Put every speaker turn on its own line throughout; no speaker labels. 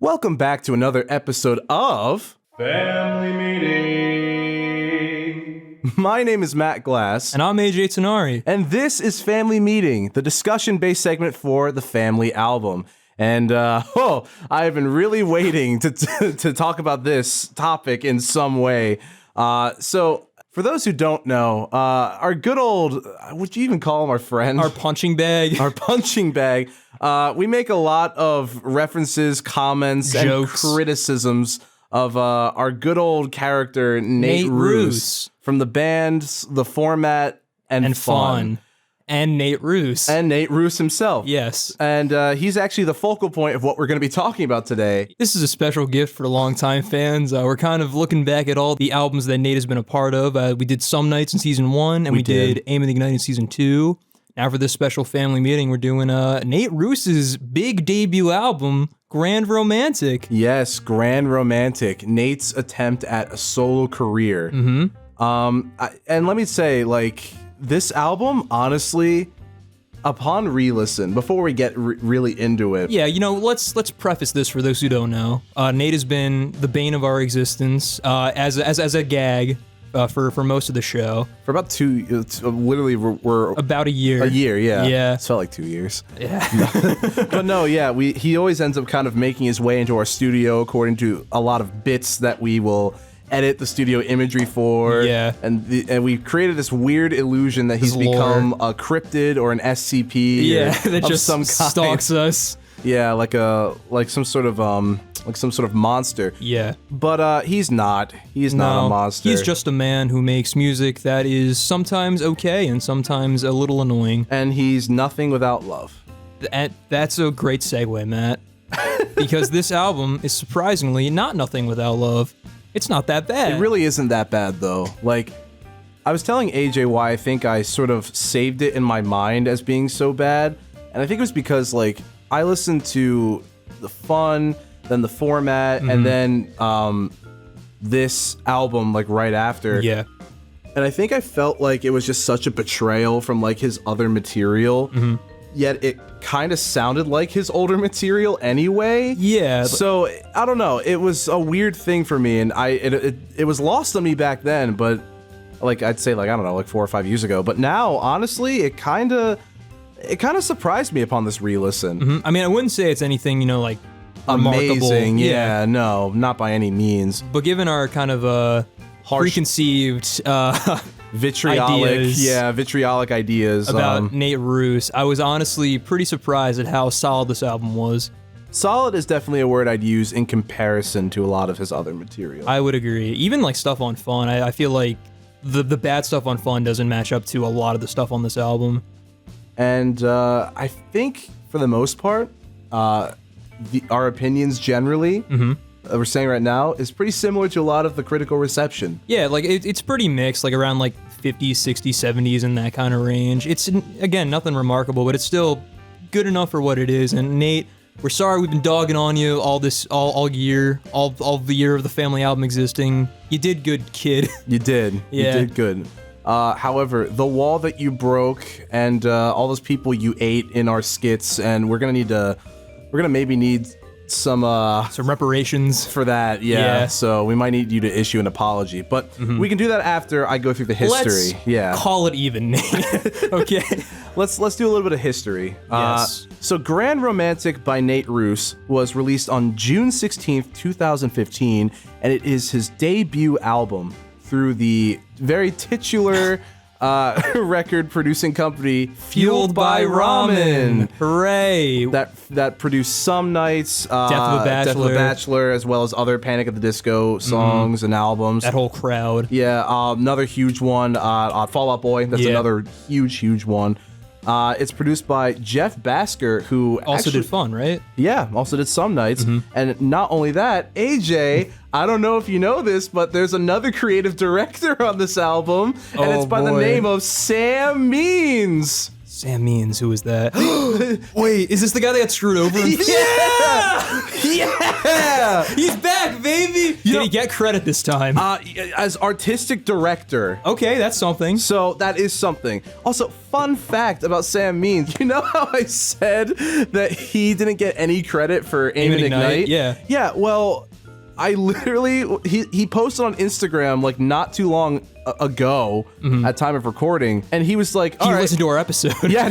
Welcome back to another episode of
Family Meeting.
My name is Matt Glass.
And I'm AJ Tenari.
And this is Family Meeting, the discussion-based segment for the Family album. And, I have been really waiting to talk about this topic in some way. So, for those who don't know, our good old, would you even call him our friend?
Our punching bag.
Our punching bag. We make a lot of references, comments,
Jokes.
and criticisms of our good old character, Nate Ruess, from the band, the format, and fun.
And Nate Ruess.
And Nate Ruess himself.
Yes.
And he's actually the focal point of what we're going to be talking about today.
This is a special gift for longtime fans. We're kind of looking back at all the albums that Nate has been a part of. We did Some Nights in Season 1, and we did Aim of the Ignite in Season 2. Now for this special family meeting, we're doing Nate Ruess's big debut album, Grand Romantic.
Yes, Grand Romantic. Nate's attempt at a solo career.
Mm-hmm.
And let me say, like, this album, honestly, upon re-listen, before we get really into it.
Yeah, let's preface this for those who don't know. Nate has been the bane of our existence as a gag for most of the show.
For about literally we're
about a year.
A year, yeah.
Yeah.
It felt like 2 years.
Yeah.
But no, yeah, he always ends up kind of making his way into our studio according to a lot of bits that we will edit the studio imagery for.
Yeah.
And we created this weird illusion that he's become a cryptid or an SCP.
Yeah, that
of
just
some
stalks
kind.
us.
Yeah, like some sort of monster.
Yeah.
But he's not. He's not a monster.
He's just a man who makes music that is sometimes okay and sometimes a little annoying.
And he's nothing without love.
That's a great segue, Matt. Because this album is surprisingly not nothing without love. It's not that bad.
It really isn't that bad, though. Like, I was telling AJ why I think I sort of saved it in my mind as being so bad, and I think it was because, like, I listened to the fun, then the format, and then this album, like, right after.
Yeah.
And I think I felt like it was just such a betrayal from, like, his other material, yet it kind of sounded like his older material anyway.
Yeah.
So, I don't know. It was a weird thing for me, and it was lost on me back then, but, like, I'd say, like, I don't know, like 4 or 5 years ago. But now, honestly, it kind of surprised me upon this re-listen.
I mean, I wouldn't say it's anything, like, remarkable.
Amazing. Yeah, no, not by any means.
But given our kind of preconceived
vitriolic ideas
about Nate Ruess, I was honestly pretty surprised at how solid this album was.
Solid is definitely a word I'd use in comparison to a lot of his other material.
I would agree. Even like stuff on Fun, I feel like the bad stuff on Fun doesn't match up to a lot of the stuff on this album.
And I think for the most part, our opinions generally, we're saying right now, is pretty similar to a lot of the critical reception.
Yeah, like it's pretty mixed, like around like 50s, 60s, 70s in that kind of range. It's, again, nothing remarkable, but it's still good enough for what it is. And Nate, we're sorry we've been dogging on you all year, all the year of the family album existing. You did good, kid.
You did.
Yeah.
You did good. However, the wall that you broke and all those people you ate in our skits, and we're gonna maybe need some
reparations
for that. Yeah. So we might need you to issue an apology, but we can do that after I go through the history.
Call it even, Nate. Okay.
Let's do a little bit of history.
Yes.
So Grand Romantic by Nate Ruess was released on June 16th, 2015, and it is his debut album through the very titular record producing company Fueled by Ramen.
Hooray!
That produced Some Nights,
Death of a
Bachelor, as well as other Panic at the Disco songs and albums.
That whole crowd.
Yeah, another huge one, Fall Out Boy. That's another huge one. It's produced by Jeff Basker, who
also did Fun, right?
Yeah, also did Some Nights. And not only that, AJ, I don't know if you know this, but there's another creative director on this album, and it's by the name of Sam Means.
Sam Means, who is that? Wait, is this the guy that got screwed over?
Yeah!
He's back, baby! maybe. Did he get credit this time?
As artistic director.
Okay, that's something.
So that is something. Also, fun fact about Sam Means. You know how I said that he didn't get any credit for Aim and Ignite?
Yeah.
Yeah, well, I literally, he posted on Instagram like not too long ago at time of recording, and he was like,
He listened to our episode.
Yeah,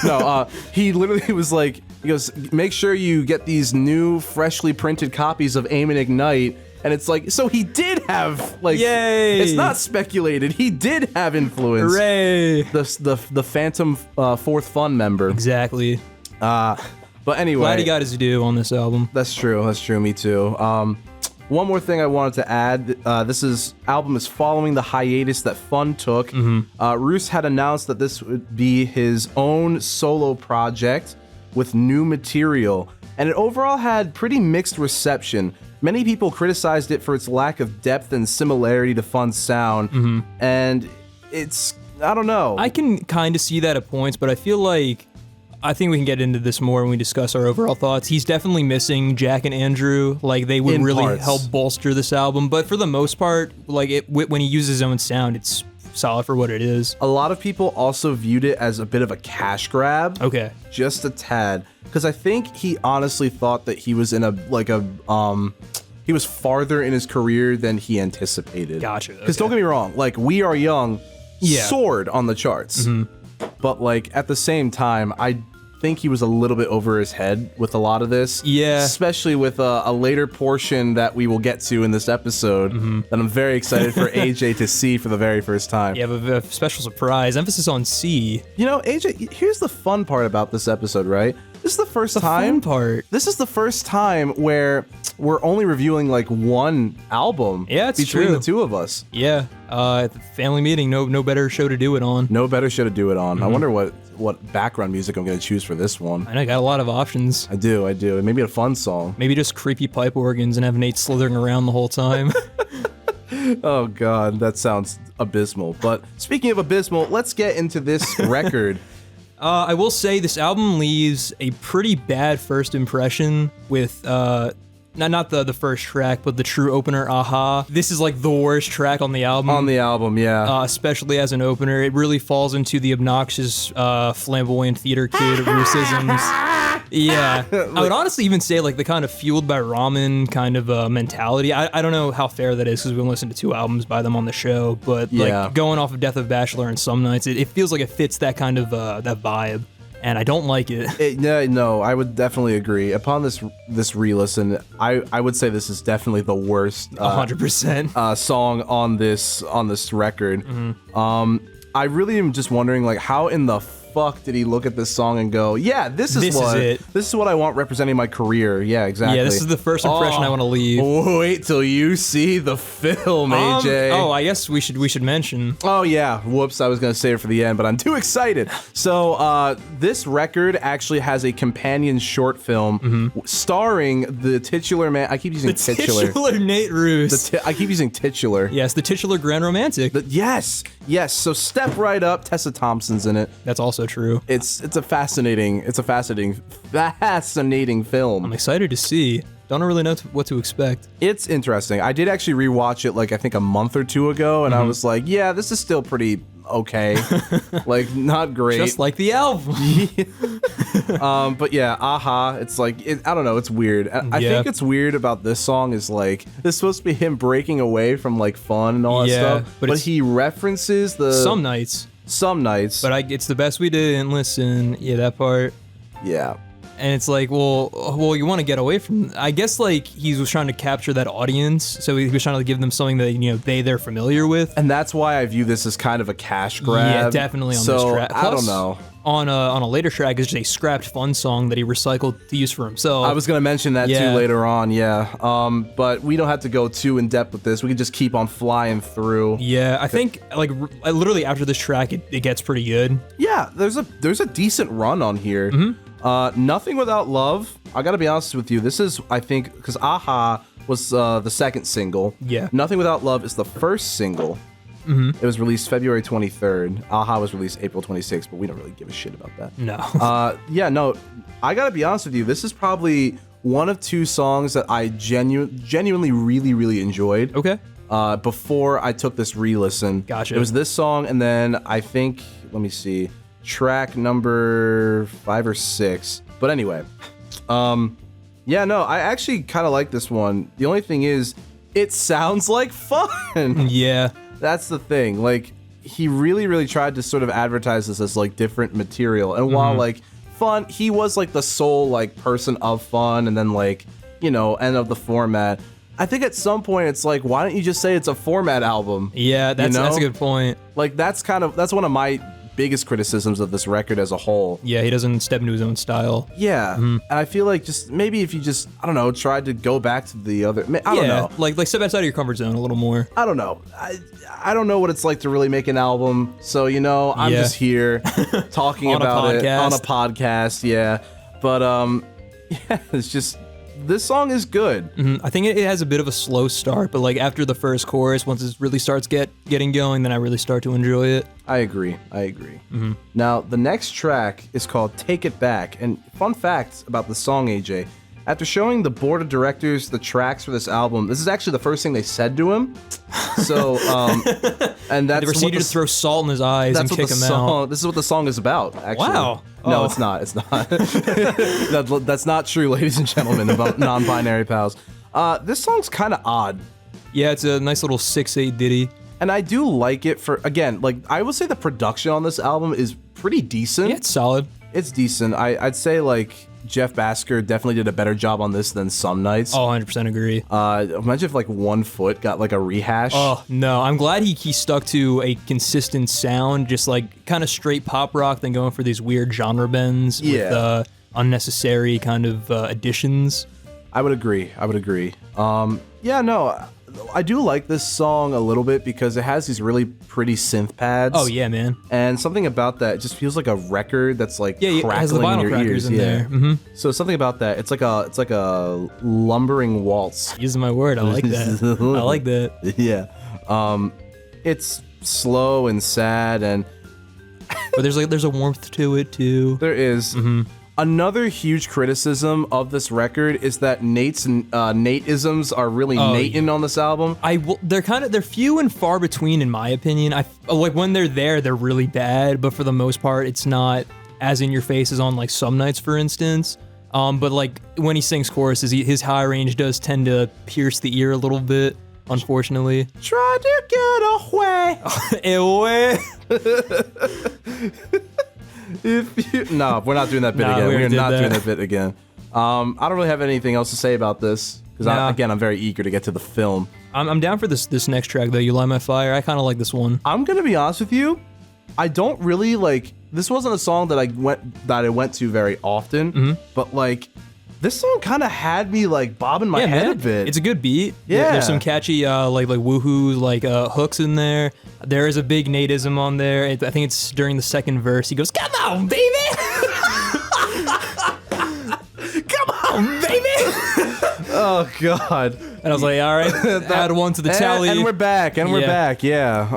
no. He literally was like, he goes, make sure you get these new freshly printed copies of Aim and Ignite. And it's like, so he did have, like,
yay!
It's not speculated. He did have influence.
Hooray!
The Phantom Fourth Fun member.
Exactly.
But anyway.
Glad he got his due on this album.
That's true. Me too. One more thing I wanted to add. This album is following the hiatus that Fun took. Ruess had announced that this would be his own solo project with new material. And it overall had pretty mixed reception. Many people criticized it for its lack of depth and similarity to Fun's sound, and it's, I don't know.
I can kind of see that at points, but I feel like, I think we can get into this more when we discuss our overall thoughts. He's definitely missing Jack and Andrew, like they would really help bolster this album, but for the most part, like when he uses his own sound, it's solid for what it is.
A lot of people also viewed it as a bit of a cash grab.
Okay.
Just a tad. Because I think he honestly thought that he was in he was farther in his career than he anticipated.
Gotcha.
Because don't get me wrong, like We Are Young soared on the charts. But like at the same time, I think he was a little bit over his head with a lot of this.
Yeah.
Especially with a later portion that we will get to in this episode that I'm very excited for AJ to see for the very first time.
Yeah, but a special surprise. Emphasis on C.
You know, AJ, here's the fun part about this episode, right? This is the first time.
Fun part.
This is the first time where we're only reviewing like one album.
Yeah, it's
between
true.
the two of us.
Yeah. At the family meeting, no better show to do it on.
No better show to do it on. I wonder what background music I'm going to choose for this one.
I know, I got a lot of options.
I do. And maybe a fun song.
Maybe just creepy pipe organs and have Nate slithering around the whole time.
Oh God, that sounds abysmal. But speaking of abysmal, let's get into this record.
I will say this album leaves a pretty bad first impression with not the first track, but the true opener, Aha. This is like the worst track on the album.
On the album, yeah.
Especially as an opener. It really falls into the obnoxious, flamboyant theater kid Ruessisms. Yeah. I would honestly even say like the kind of fueled by ramen kind of mentality. I don't know how fair that is because we listened to 2 albums by them on the show, but like going off of Death of Bachelor and Some Nights, it feels like it fits that kind of that vibe. And I don't like it.
No, I would definitely agree. Upon this re-listen, I would say this is definitely the worst
100%
song on this record. I really am just wondering, like, how in the fuck did he look at this song and go, yeah, this is what I want representing my career. Yeah, exactly.
Yeah, this is the first impression I want to leave.
Wait till you see the film, AJ.
Oh, I guess we should mention.
Oh yeah, whoops, I was gonna save it for the end, but I'm too excited. So this record actually has a companion short film starring the titular man. I keep using titular.
Titular Nate Ruess.
I keep using titular.
Yes, the titular Grand Romantic.
Yes. So step right up. Tessa Thompson's in it.
That's also true.
It's a fascinating film.
I'm excited to see. Don't really know what to expect.
It's interesting. I did actually rewatch it like I think a month or 2 ago, and I was like, yeah, this is still pretty okay. Like not great.
Just like the album.
But yeah, Aha. It's like I don't know. It's weird. I think it's weird about this song is like this is supposed to be him breaking away from like fun and all that stuff, but he references the
Some Nights. But it's the best we didn't listen. Yeah, that part.
Yeah.
And it's like, well, you want to get away from. I guess like he was trying to capture that audience, so he was trying to give them something that they're familiar with.
And that's why I view this as kind of a cash grab.
Yeah, definitely on this track. Plus,
I don't know.
On a later track is just a scrapped fun song that he recycled to use for himself.
I was gonna mention that too later on, yeah. But we don't have to go too in depth with this. We can just keep on flying through.
Yeah, I think like literally after this track, it gets pretty good.
Yeah, there's a decent run on here. Nothing Without Love. I gotta be honest with you. This is, I think, because Aha was the second single.
Yeah.
Nothing Without Love is the first single. It was released February 23rd. Aha was released April 26th, but we don't really give a shit about that.
No.
No. I gotta be honest with you. This is probably one of two songs that I genuinely really, really enjoyed.
Okay.
Before I took this re-listen.
Gotcha.
It was this song, and then I think, let me see, track number 5 or 6. But anyway, yeah, no, I actually kind of like this one. The only thing is, it sounds like fun.
Yeah.
That's the thing. Like, he really, really tried to sort of advertise this as, like, different material. And while, like, fun, he was, like, the sole, like, person of fun, and then, like, you know, end of the format. I think at some point it's like, why don't you just say it's a format album?
Yeah, that's
you know?
that's a good point.
Like, that's one of my biggest criticisms of this record as a whole.
Yeah, he doesn't step into his own style.
Yeah, and I feel like just maybe if you just, I don't know, tried to go back to the other, I don't know.
Like step outside of your comfort zone a little more.
I don't know. I don't know what it's like to really make an album, so, you know, I'm just here talking about it on a podcast, yeah. But, yeah, it's just, this song is good.
I think it has a bit of a slow start, but like after the first chorus, once it really starts getting going, then I really start to enjoy it.
I agree. Now, the next track is called Take It Back, and fun fact about the song, AJ, after showing the board of directors the tracks for this album, this is actually the first thing they said to him. So, and that's
they proceeded to throw salt in his eyes and kick him out.
This is what the song is about, actually.
Wow.
No, it's not. It's not. That's not true, ladies and gentlemen, about non-binary pals. This song's kind of odd.
Yeah, it's a nice little 6/8 ditty.
And I do like it for, again, like, I would say the production on this album is pretty decent.
Yeah, it's solid.
It's decent. I'd say, like, Jeff Basker definitely did a better job on this than Some Nights.
Oh, 100% agree.
Imagine if, like, 1 Foot got, like, a rehash.
Oh, no. I'm glad he stuck to a consistent sound, just, like, kind of straight pop rock, then going for these weird genre bends with unnecessary kind of additions.
I would agree. Yeah, no, I do like this song a little bit because it has these really pretty synth pads.
Oh, yeah, man.
And something about that, it just feels like a record that's like
it has the
crackling in
vinyl
your
crackers
ears.
in there.
So something about that, it's like a lumbering waltz.
Using my word, I like that. I like that.
Yeah. It's slow and sad, and
but there's a warmth to it too.
there is. Another huge criticism of this record is that Nate-isms are really Nate-in on this album.
They're few and far between in my opinion. Like when they're there, they're really bad, but for the most part, it's not as in your face as on like Some Nights, for instance. But like when he sings choruses, his high range does tend to pierce the ear a little bit, unfortunately.
Try to get away.
Away.
No, we're not doing that bit again. We're not doing that bit again. I don't really have anything else to say about this because I'm very eager to get to the film.
I'm down for this next track though. You Light My Fire. I kind of like this one.
I'm gonna be honest with you. I don't really like. This wasn't a song that I went to very often, but like. This song kind of had me like bobbing my head a bit.
It's a good beat.
Yeah.
There's some catchy like woohoo like hooks in there. There is a big Nate-ism on there. I think it's during the second verse. He goes, "Come on, baby." Come on, baby.
Oh God.
And I was like, all right, add one to the tally.
And we're back. We're back. Yeah.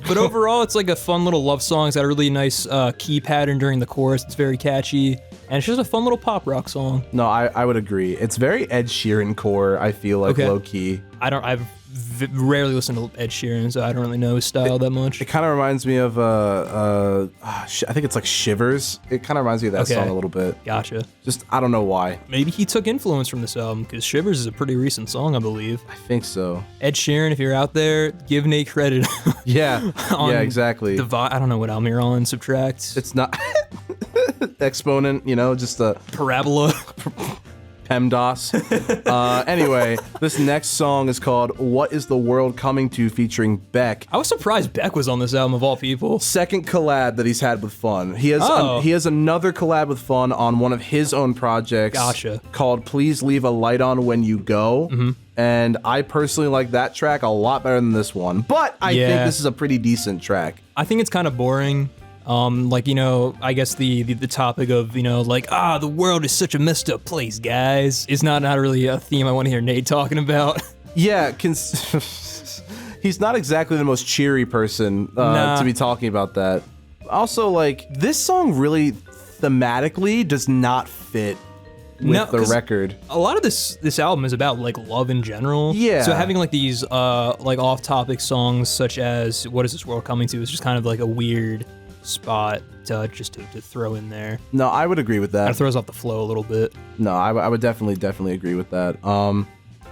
But overall, it's like a fun little love song. It's got a really nice key pattern during the chorus. It's very catchy. And it's just a fun little pop rock song.
No, I would agree. It's very Ed Sheeran core, I feel like, low key.
I've rarely listened to Ed Sheeran, so I don't really know his style that much.
It kind of reminds me of, I think it's like Shivers. It kind of reminds me of that song a little bit.
Gotcha.
Just, I don't know why.
Maybe he took influence from this album, because Shivers is a pretty recent song, I believe.
I think so.
Ed Sheeran, if you're out there, give Nate credit.
Yeah, yeah, exactly.
I don't know what album you're on, Subtract.
It's not... Exponent, you know, just a...
Parabola.
PEMDAS. Anyway, this next song is called What Is the World Coming To featuring Beck.
I was surprised Beck was on this album of all people.
Second collab that he's had with Fun. He has another collab with Fun on one of his own projects.
Gotcha.
Called Please Leave a Light On When You Go. And I personally like that track a lot better than this one. But I think this is a pretty decent track.
I think it's kind of boring. Like, you know, I guess the topic of, you know, like, the world is such a messed up place, guys, is not really a theme I want to hear Nate talking about.
Yeah, he's not exactly the most cheery person to be talking about that. Also, like, this song really thematically does not fit with the record.
A lot of this album is about like love in general.
Yeah.
So having like these like off-topic songs such as "What Is This World Coming To" is just kind of like a weird spot to throw in there.
No, I would agree with that.
Kind of throws off the flow a little bit.
No, I would definitely agree with that.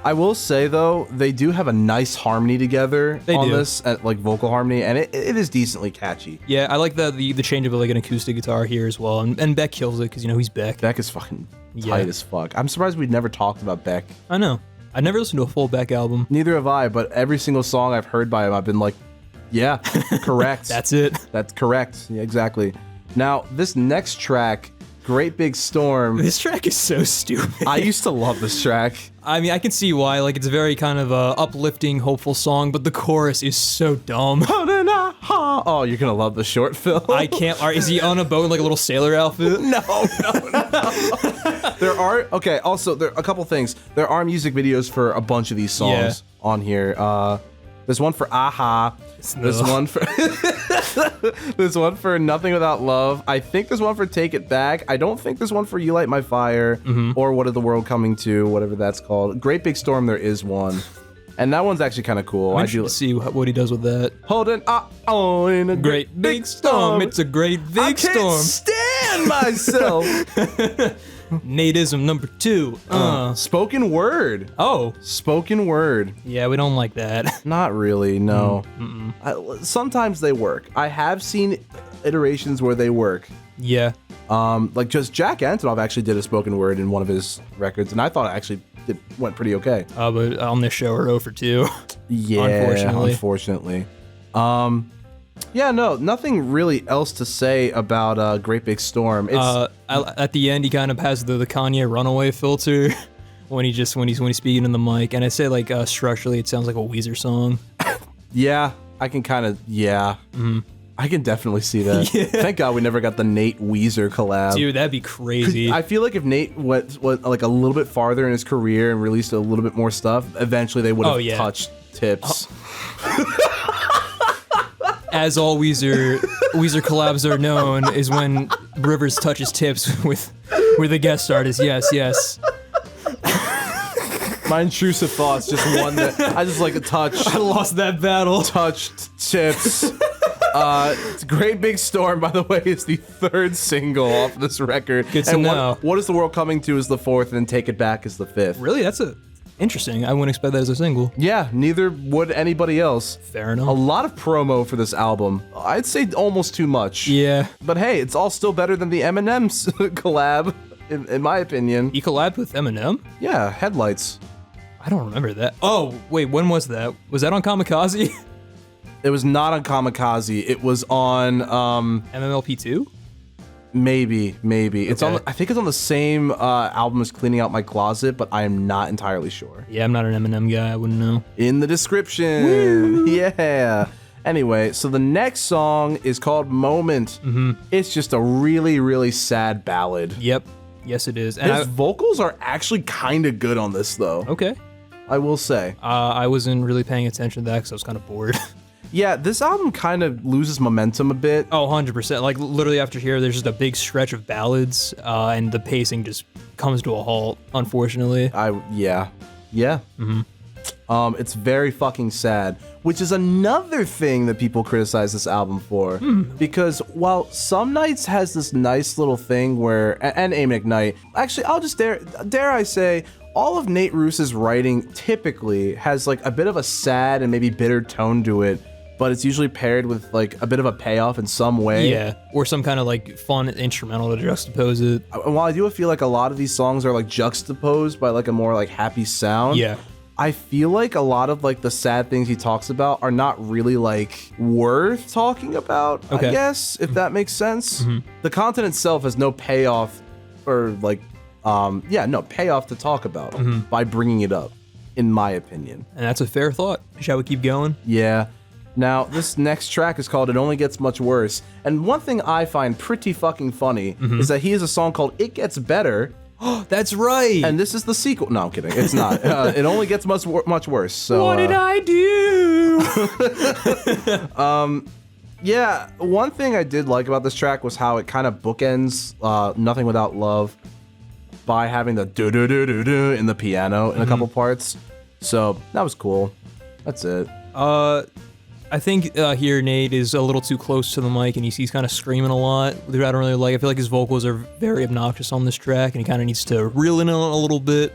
I will say though, they do have a nice harmony together this, like vocal harmony, and it is decently catchy.
Yeah, I like the change of like an acoustic guitar here as well, and Beck kills it because he's Beck.
Beck is fucking tight as fuck. I'm surprised we'd never talked about Beck.
I know. I never listened to a full Beck album.
Neither have I, but every single song I've heard by him, I've been like, yeah, correct.
That's it.
That's correct. Yeah, exactly. Now, this next track, Great Big Storm.
This track is so stupid.
I used to love this track.
I mean, I can see why. Like, it's a very kind of uplifting, hopeful song, but the chorus is so dumb.
Oh, you're gonna love the short film.
I can't. Is he on a boat in like a little sailor outfit?
No. Also, there are a couple things. There are music videos for a bunch of these songs on here. There's one for Aha. There's one for there's one for Nothing Without Love. I think there's one for Take It Back. I don't think there's one for You Light My Fire or What Is the World Coming To, whatever that's called. Great Big Storm, there is one. And that one's actually kind of cool.
I do see what he does with that.
Holding on in a
great big storm. It's a great big storm.
I can't stand myself.
Nateism number 2.
Spoken word.
Oh.
Spoken word.
Yeah, we don't like that.
Not really, no. Sometimes they work. I have seen iterations where they work.
Yeah.
Like just Jack Antonoff actually did a spoken word in one of his records, and I thought it went pretty okay.
But on this show, we're 0 for 2.
Yeah, unfortunately. Yeah, no, nothing really else to say about Great Big Storm. It's
at the end, he kind of has the Kanye Runaway filter when he's speaking in the mic, and I say like structurally, it sounds like a Weezer song.
Yeah, I can kind of I can definitely see that. Yeah. Thank God we never got the Nate Weezer collab.
Dude, that'd be crazy.
I feel like if Nate went like a little bit farther in his career and released a little bit more stuff, eventually they would have touched tips.
As all Weezer collabs are known, is when Rivers touches tips with the guest artist. Yes.
My intrusive thoughts just won that. I just like a touch.
I lost that battle.
Touched tips. It's Great Big Storm, by the way, is the 3rd single off this record.
Good to know.
What Is the World Coming To is the 4th, and then Take It Back is the 5th.
Really? That's interesting. I wouldn't expect that as a single.
Yeah, neither would anybody else.
Fair enough.
A lot of promo for this album. I'd say almost too much.
Yeah.
But hey, it's all still better than the Eminem's collab, in my opinion.
He collabed with Eminem?
Yeah, Headlights.
I don't remember that. Oh, wait, when was that? Was that on Kamikaze?
It was not on Kamikaze. It was on
MMLP2?
Maybe. It's
Okay.
on. I think it's on the same album as Cleaning Out My Closet, but I am not entirely sure.
Yeah, I'm not an Eminem guy. I wouldn't know.
In the description. Woo! Yeah. Anyway, so the next song is called Moment. It's just a really, really sad ballad.
Yep. Yes, it is. And
His vocals are actually kind of good on this, though.
Okay.
I will say.
I wasn't really paying attention to that because I was kind of bored.
Yeah, this album kind of loses momentum a bit.
Oh, 100%. Like, literally after here, there's just a big stretch of ballads, and the pacing just comes to a halt, unfortunately.
Yeah. It's very fucking sad, which is another thing that people criticize this album for. Because while Some Nights has this nice little thing where, and Aim and Ignite, actually, I'll just dare I say, all of Nate Ruess's writing typically has like a bit of a sad and maybe bitter tone to it, but it's usually paired with like a bit of a payoff in some way.
Yeah, or some kind of like fun instrumental to juxtapose it.
And while I do feel like a lot of these songs are like juxtaposed by like a more like happy sound.
Yeah.
I feel like a lot of like the sad things he talks about are not really like worth talking about,
okay.
I guess, if that makes sense. The content itself has no payoff or like, no payoff to talk about by bringing it up, in my opinion.
And that's a fair thought. Shall we keep going?
Yeah. Now, this next track is called It Only Gets Much Worse. And one thing I find pretty fucking funny is that he has a song called It Gets Better.
That's right.
And this is the sequel. No, I'm kidding. It's not. It only gets much worse. So,
what did I do?
Yeah, one thing I did like about this track was how it kind of bookends Nothing Without Love. by having the do do do do do in the piano in a couple parts. So that was cool. That's it.
I think here Nate is a little too close to the mic and he's kind of screaming a lot, which I don't really like. I feel like his vocals are very obnoxious on this track and he kind of needs to reel in a little bit.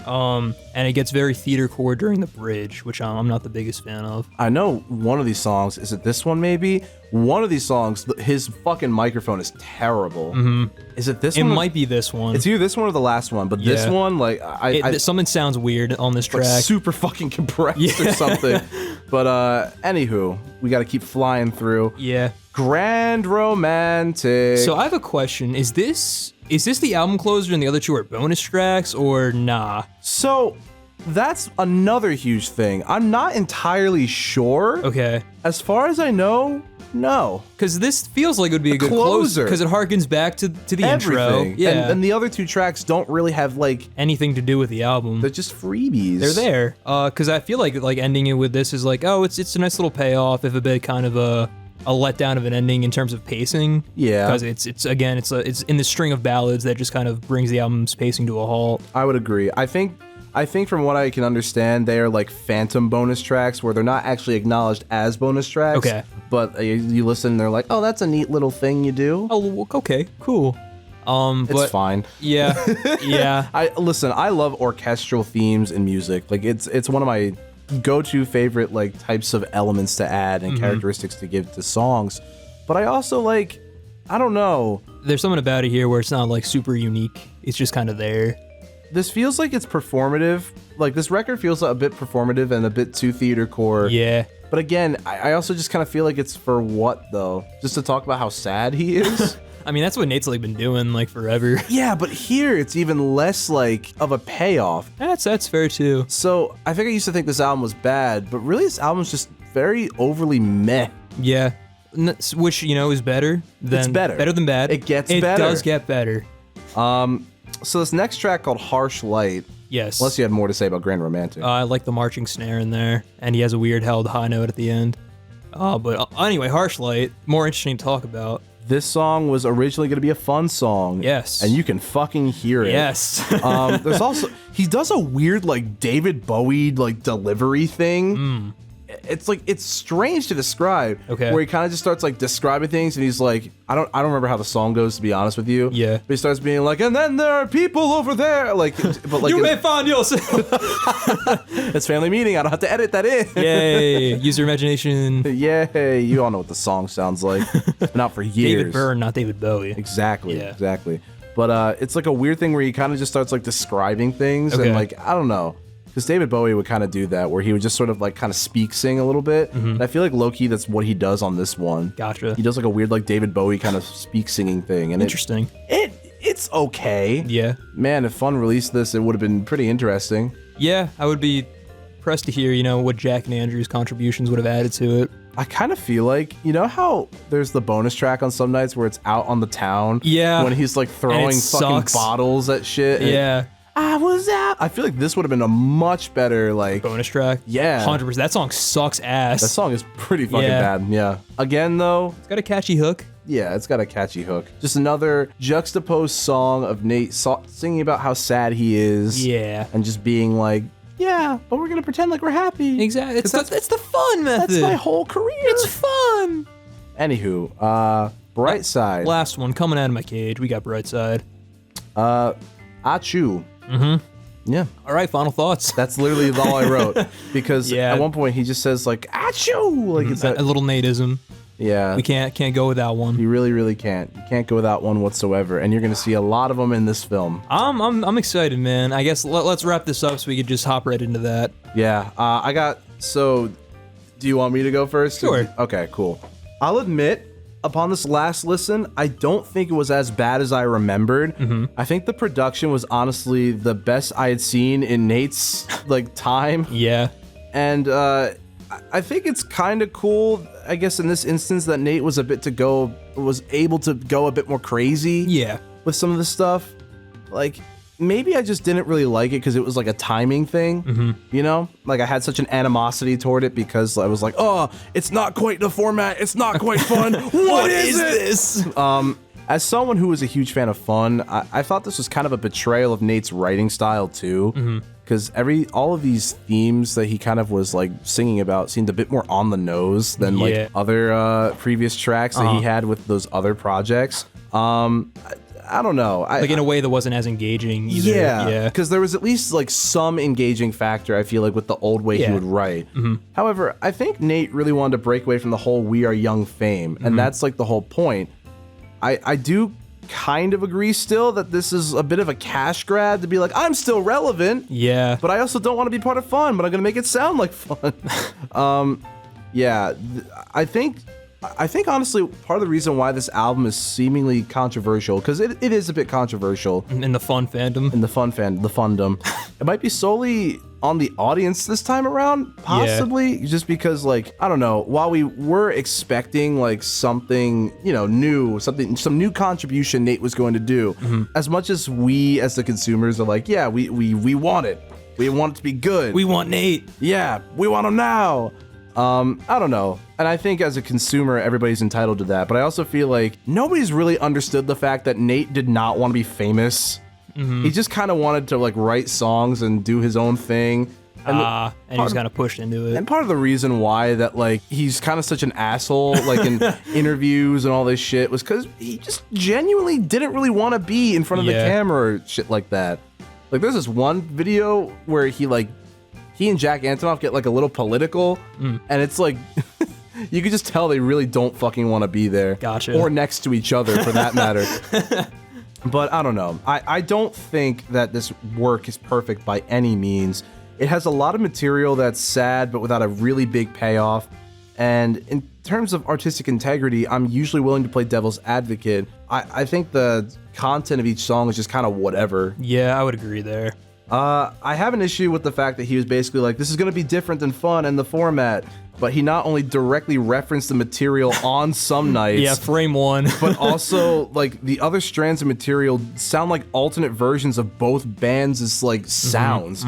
And it gets very theater core during the bridge, which I'm not the biggest fan of.
I know one of these songs, is it this one maybe? One of these songs, his fucking microphone is terrible. Is it this one?
It might be this one.
It's either this one or the last one, but this one, like,
something sounds weird on this track.
Like super fucking compressed or something. But anywho, we got to keep flying through.
Yeah.
Grand Romantic.
So I have a question. Is this the album closer and the other two are bonus tracks or nah?
So that's another huge thing. I'm not entirely sure.
Okay.
As far as I know, no.
Because this feels like it would be a good closer. Because it harkens back to the intro. Yeah.
And the other two tracks don't really have, like,
anything to do with the album.
They're just freebies.
They're there. Because I feel like ending it with this is like, oh, it's a nice little payoff, if a bit kind of a letdown of an ending in terms of pacing.
Yeah.
Because it's in the string of ballads that just kind of brings the album's pacing to a halt.
I would agree. I think from what I can understand, they are like phantom bonus tracks where they're not actually acknowledged as bonus tracks.
Okay.
But you listen and they're like, oh, that's a neat little thing you do.
Oh, okay, cool.
It's fine.
Yeah, yeah.
I love orchestral themes in music. Like it's one of my go-to favorite like types of elements to add and characteristics to give to songs. But I also like, I don't know.
There's something about it here where it's not like super unique. It's just kind of there.
This feels like it's performative. Like this record feels a bit performative and a bit too theater core.
Yeah.
But again, I also just kind of feel like it's for what though? Just to talk about how sad he is?
I mean, that's what Nate's like been doing like forever.
Yeah, but here it's even less like of a payoff.
That's fair too.
So I think I used to think this album was bad, but really this album's just very overly meh.
Yeah. Which, is better than...
It's better.
Better than bad.
It gets better.
It does get better.
So this next track called Harsh Light.
Yes.
Unless you had more to say about Grand Romantic.
I like the marching snare in there, and he has a weird held high note at the end. But anyway, Harsh Light, more interesting to talk about.
This song was originally going to be a fun song.
Yes.
And you can fucking hear it.
Yes.
There's also, he does a weird like David Bowie like delivery thing. It's like, it's strange to describe.
Okay.
Where he kind of just starts like describing things and he's like, I don't remember how the song goes, to be honest with you.
Yeah.
But he starts being like, and then there are people over there. Like, but like,
you may find yourself.
It's family meeting. I don't have to edit that in.
Yay. Use your imagination.
Yay. You all know what the song sounds like. It's been out for years.
David Byrne, not David Bowie.
Exactly.
Yeah.
Exactly. But it's like a weird thing where he kind of just starts like describing things and like, I don't know. Because David Bowie would kind of do that, where he would just sort of like kind of sing a little bit. And I feel like low-key that's what he does on this one.
Gotcha.
He does like a weird like David Bowie kind of singing thing. And
interesting.
It's okay.
Yeah.
Man, if Fun released this, it would have been pretty interesting.
Yeah, I would be pressed to hear, what Jack and Andrew's contributions would have added to it.
I kind of feel like, how there's the bonus track on some nights where it's out on the town?
Yeah.
When he's like throwing fucking bottles at shit.
Yeah.
I was out. I feel like this would have been a much better like
bonus track.
Yeah.
100%. That song sucks ass.
That song is pretty fucking bad. Yeah. Again though,
it's got a catchy hook.
Yeah, it's got a catchy hook. Just another juxtaposed song of Nate singing about how sad he is.
Yeah.
And just being like, yeah, but we're gonna pretend like we're happy.
Exactly. It's the fun method.
That's my whole career.
It's fun.
Anywho, Brightside.
Last one coming out of my cage. We got Brightside.
Achoo. Yeah.
All right, final thoughts.
That's literally all I wrote. Because at one point he just says like, achoo! Like it's
a little Nateism.
Yeah.
We can't go without one.
You really, really can't. You can't go without one whatsoever. And you're going to see a lot of them in this film.
I'm excited, man. I guess let's wrap this up so we could just hop right into that.
Yeah. So do you want me to go first?
Sure.
Okay, cool. I'll admit, upon this last listen, I don't think it was as bad as I remembered. I think the production was honestly the best I had seen in Nate's time.
Yeah.
And I think it's kind of cool, I guess in this instance, that Nate was able to go a bit more crazy.
Yeah.
With some of the stuff. Like, maybe I just didn't really like it because it was like a timing thing, Like I had such an animosity toward it because I was like, oh, it's not quite the format, it's not quite fun. What is this? as someone who was a huge fan of Fun, I thought this was kind of a betrayal of Nate's writing style too. Because all of these themes that he kind of was like singing about seemed a bit more on the nose than like other previous tracks that he had with those other projects. I don't know.
Like in a way that wasn't as engaging either.
Yeah, because there was at least like some engaging factor, I feel like, with the old way he would write. However, I think Nate really wanted to break away from the whole We Are Young fame, and that's like the whole point. I do kind of agree still that this is a bit of a cash grab to be like, I'm still relevant.
Yeah.
But I also don't want to be part of Fun, but I'm going to make it sound like fun. I think honestly, part of the reason why this album is seemingly controversial, because it is a bit controversial.
In the Fun fandom.
In the fundom. It might be solely on the audience this time around, possibly, just because, like, I don't know, while we were expecting, like, something, new, some new contribution Nate was going to do, as much as we, as the consumers, are like, yeah, we want it. We want it to be good.
We want Nate.
Yeah, we want him now. I don't know. And I think as a consumer, everybody's entitled to that. But I also feel like nobody's really understood the fact that Nate did not want to be famous. He just kind of wanted to like write songs and do his own thing.
And he was kind of pushed into it.
And part of the reason why that like he's kind of such an asshole like in interviews and all this shit was because he just genuinely didn't really want to be in front of the camera or shit like that. Like there's this one video where he and Jack Antonoff get like a little political, and it's like you could just tell they really don't fucking want to be there.
Gotcha.
Or next to each other for that matter. But I don't know. I don't think that this work is perfect by any means. It has a lot of material that's sad, but without a really big payoff. And in terms of artistic integrity, I'm usually willing to play devil's advocate. I think the content of each song is just kind of whatever.
Yeah, I would agree there.
I have an issue with the fact that he was basically like, this is going to be different than Fun and the format, but he not only directly referenced the material on some nights.
Yeah, frame one.
But also, like, the other strands of material sound like alternate versions of both bands' like, sounds.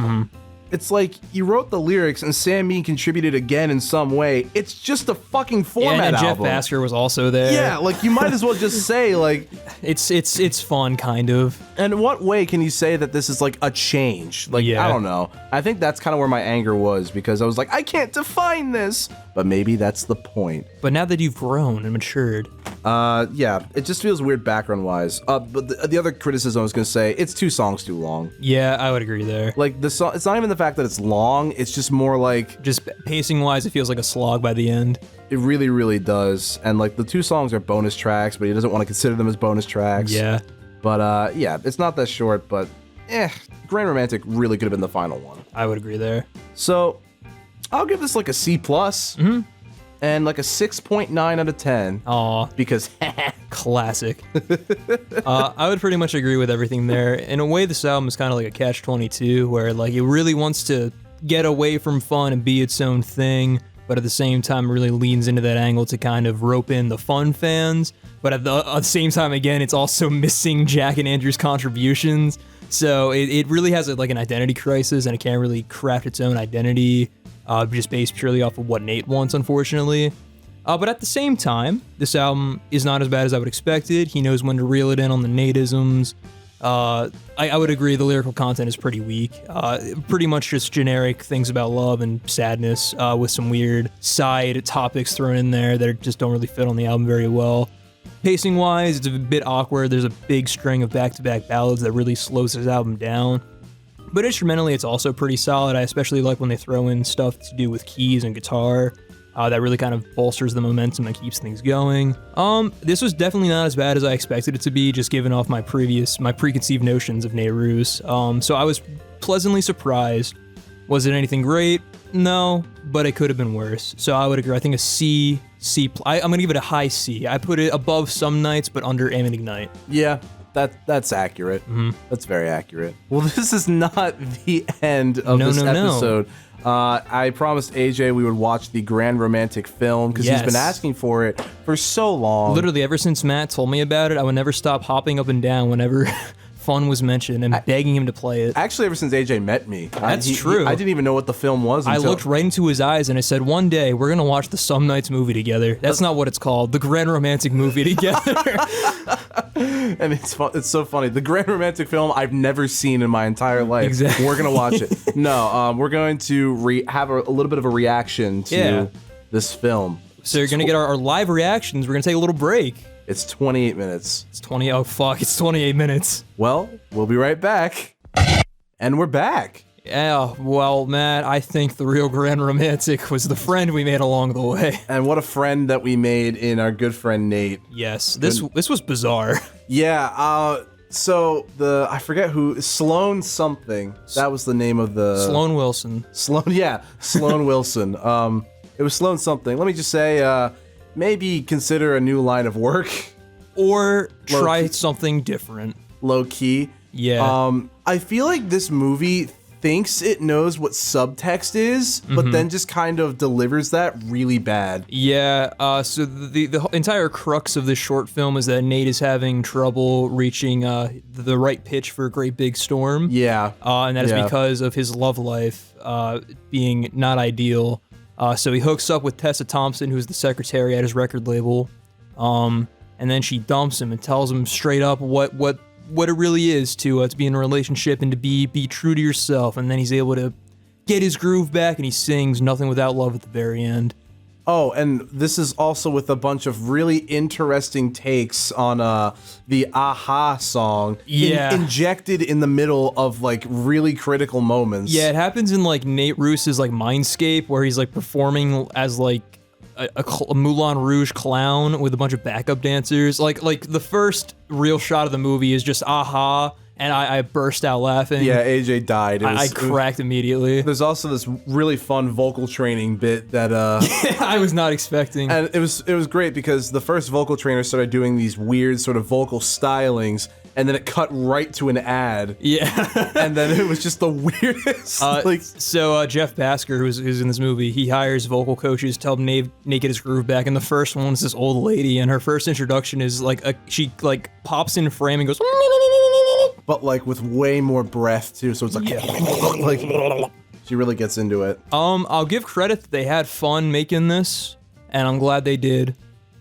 It's like you wrote the lyrics and Sam Mean contributed again in some way. It's just a fucking format
and Jeff
album.
Basker was also there.
Yeah, like you might as well just say like
it's fun kind of.
And in what way can you say that this is like a change? Like I don't know. I think that's kind of where my anger was because I was like, I can't define this, but maybe that's the point.
But now that you've grown and matured,
yeah, it just feels weird background wise. But the other criticism I was gonna say, it's 2 songs too long.
Yeah, I would agree there.
Like the song, it's not even the fact that it's long. It's just more like
just pacing wise, it feels like a slog by the end.
It really, really does. And like the 2 songs are bonus tracks, but he doesn't want to consider them as bonus tracks.
Yeah.
But yeah, it's not that short. But Grand Romantic really could have been the final one.
I would agree there.
So I'll give this like a C+. And like a 6.9 out of 10.
Aw.
Because
classic. I would pretty much agree with everything there. In a way, this album is kind of like a catch-22, where like it really wants to get away from Fun and be its own thing, but at the same time really leans into that angle to kind of rope in the Fun fans. But at the same time, again, it's also missing Jack and Andrew's contributions. So it really has like an identity crisis, and it can't really craft its own identity. Just based purely off of what Nate wants, unfortunately. But at the same time, this album is not as bad as I would expected. He knows when to reel it in on the Nateisms. I would agree the lyrical content is pretty weak. Pretty much just generic things about love and sadness with some weird side topics thrown in there that just don't really fit on the album very well. Pacing-wise, it's a bit awkward. There's a big string of back-to-back ballads that really slows this album down. But instrumentally, it's also pretty solid. I especially like when they throw in stuff to do with keys and guitar. That really kind of bolsters the momentum and keeps things going. This was definitely not as bad as I expected it to be, just given off my preconceived notions of Nate Ruess. So I was pleasantly surprised. Was it anything great? No, but it could have been worse. So I would agree. I think a C. I'm gonna give it a high C. I put it above Some Nights, but under Aim and Ignite.
Yeah. That's accurate. That's very accurate. Well, this is not the end of this episode. I promised AJ we would watch the Grand Romantic film because he's been asking for it for so long.
Literally, ever since Matt told me about it, I would never stop hopping up and down whenever fun was mentioned and begging him to play it.
Actually, ever since AJ met me.
That's true.
I didn't even know what the film was until...
I looked right into his eyes and I said, one day we're going to watch the Some Nights movie together. That's not what it's called. The Grand Romantic Movie together.
And it's so funny. The Grand Romantic film I've never seen in my entire life.
Exactly.
We're going to watch it. No, we're going to have a little bit of a reaction to this film.
So you're going to get our live reactions. We're going to take a little break.
It's 28 minutes.
It's 28 minutes.
Well, we'll be right back. And we're back.
Yeah, well, Matt, I think the real Grand Romantic was the friend we made along the way.
And what a friend that we made in our good friend Nate.
Yes, this was bizarre.
Yeah, so I forget who, Sloan something. That was the name of the...
Sloan Wilson.
Sloan Wilson. It was Sloan something. Let me just say, maybe consider a new line of work.
Or try something different.
Low key.
Yeah.
I feel like this movie thinks it knows what subtext is, but then just kind of delivers that really bad.
Yeah, so the entire crux of this short film is that Nate is having trouble reaching the right pitch for a great big storm.
Yeah.
And that is because of his love life being not ideal. So he hooks up with Tessa Thompson, who's the secretary at his record label. And then she dumps him and tells him straight up what it really is to be in a relationship and to be true to yourself. And then he's able to get his groove back and he sings Nothing Without Love at the very end.
Oh, and this is also with a bunch of really interesting takes on the Aha song injected in the middle of like really critical moments.
Yeah, it happens in like Nate Ruess's like Mindscape where he's like performing as like a Moulin Rouge clown with a bunch of backup dancers. Like the first real shot of the movie is just Aha, and I burst out laughing.
Yeah, AJ died.
I cracked immediately.
There's also this really fun vocal training bit that
I was not expecting.
And it was great because the first vocal trainer started doing these weird sort of vocal stylings, and then it cut right to an ad.
Yeah.
And then it was just the weirdest.
So Jeff Basker, who's in this movie, he hires vocal coaches to help Nate get his groove back. And the first one is this old lady, and her first introduction is she pops in frame and goes...
But like with way more breath too, so it's like... like she really gets into it.
I'll give credit that they had fun making this, and I'm glad they did.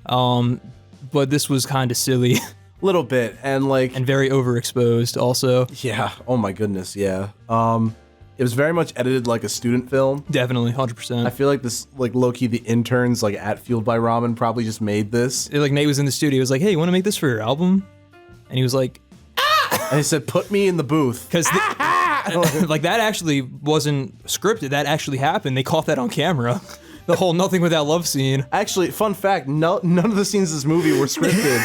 But this was kind of silly.
Little bit, and
very overexposed also.
Yeah, oh my goodness, yeah. It was very much edited like a student film.
Definitely, 100%.
I feel like this, like low-key, the interns like at Fueled by Ramen probably just made this.
Like Nate was in the studio, he was like, hey, you want to make this for your album? And he was like, ah!
And he said, put me in the booth.
Because like that actually wasn't scripted, that actually happened. They caught that on camera. The whole Nothing Without Love scene.
Actually, fun fact, none of the scenes in this movie were scripted.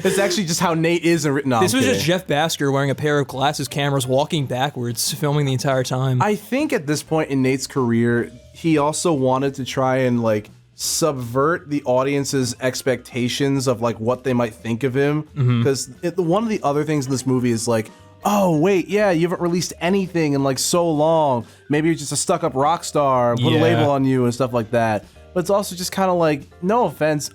It's actually just how Nate is and written.
This was just Jeff Basker wearing a pair of glasses cameras, walking backwards, filming the entire time.
I think at this point in Nate's career, he also wanted to try and like subvert the audience's expectations of like what they might think of him. Because one of the other things in this movie is like, oh wait, yeah, you haven't released anything in like so long. Maybe you're just a stuck-up rock star, put a label on you and stuff like that. But it's also just kind of like, no offense,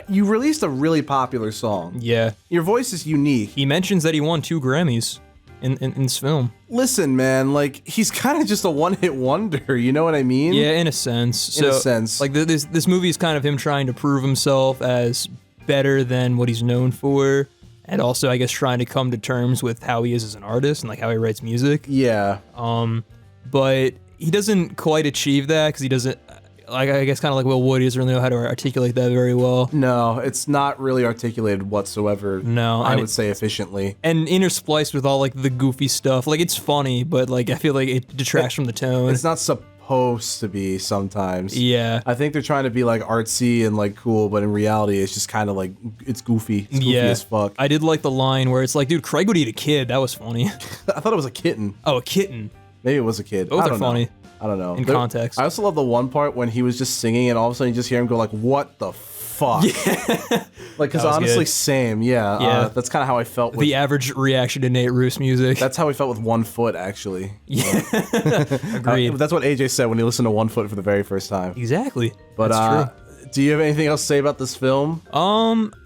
you released a really popular song.
Yeah.
Your voice is unique.
He mentions that he won 2 Grammys in this film.
Listen, man, like, he's kind of just a one-hit wonder, you know what I mean?
Yeah, in a sense. In a sense. Like, this movie is kind of him trying to prove himself as better than what he's known for. And also, I guess, trying to come to terms with how he is as an artist and like how he writes music.
Yeah.
But he doesn't quite achieve that because he doesn't, like, I guess kind of like Will Wood, he doesn't really know how to articulate that very well.
No, it's not really articulated whatsoever.
No.
I would say efficiently.
And interspliced with all like the goofy stuff. Like, it's funny, but like I feel like it detracts from the tone.
It's not supposed to be sometimes.
Yeah.
I think they're trying to be like artsy and like cool, but in reality it's just kind of like, it's goofy. It's goofy as fuck.
I did like the line where it's like, dude, Craig would eat a kid. That was funny.
I thought it was a kitten.
Oh, a kitten.
Maybe it was a kid.
Both are funny.
I don't know.
In context.
I also love the one part when he was just singing and all of a sudden you just hear him go like, what the fuck?
Yeah.
Like, because honestly,
good.
Same. Yeah. That's kind of how I felt with...
The average reaction to Nate Ruess music.
That's how I felt with One Foot, actually.
Yeah. Agreed.
That's what AJ said when he listened to One Foot for the very first time.
Exactly.
But
that's true.
Do you have anything else to say about this film?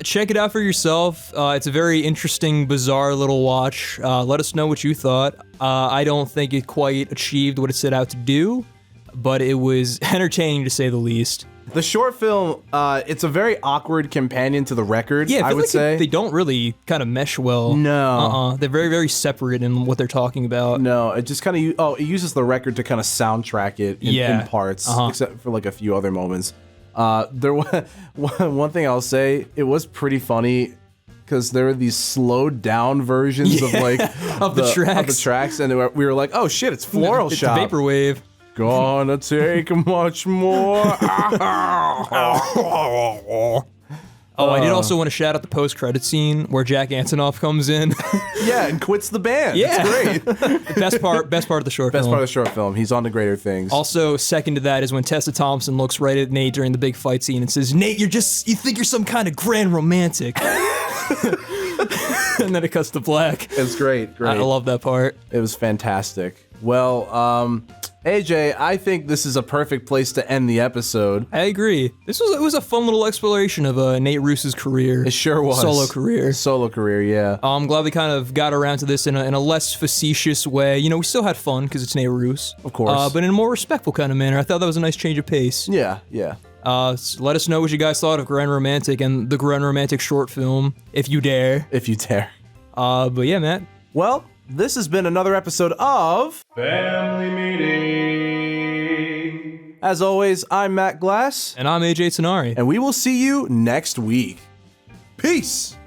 Check it out for yourself. It's a very interesting, bizarre little watch. Let us know what you thought. I don't think it quite achieved what it set out to do, but it was entertaining to say the least.
The short film, it's a very awkward companion to the record,
Yeah,
I would say.
They don't really kind of mesh well.
No.
They're very, very separate in what they're talking about.
No, it just kind of, it uses the record to kind of soundtrack it in parts, except for like a few other moments. There was one thing I'll say, it was pretty funny because there were these slowed down versions of like
of the
tracks, and we were like, oh shit, it's Floral
it's
Shop.
It's Vaporwave.
Gonna take much more.
Oh, I did also want to shout out the post-credit scene where Jack Antonoff comes in.
Yeah, and quits the band.
Yeah.
It's great.
Best part of the short film.
Best part of the short film. He's on to greater things.
Also, second to that is when Tessa Thompson looks right at Nate during the big fight scene and says, "Nate, you think you're some kind of grand romantic." And then it cuts to black.
It's great.
I love that part.
It was fantastic. Well, AJ, I think this is a perfect place to end the episode.
I agree. It was a fun little exploration of Nate Ruess's career.
It sure was.
Solo career,
yeah.
I'm glad we kind of got around to this in a less facetious way. You know, we still had fun because it's Nate Ruess.
Of course.
But in a more respectful kind of manner. I thought that was a nice change of pace.
Yeah.
So let us know what you guys thought of Grand Romantic and the Grand Romantic short film, if you dare.
If you dare.
But yeah, Matt.
Well, this has been another episode of
Family Meeting.
As always, I'm Matt Glass.
And I'm AJ Tenari.
And we will see you next week. Peace!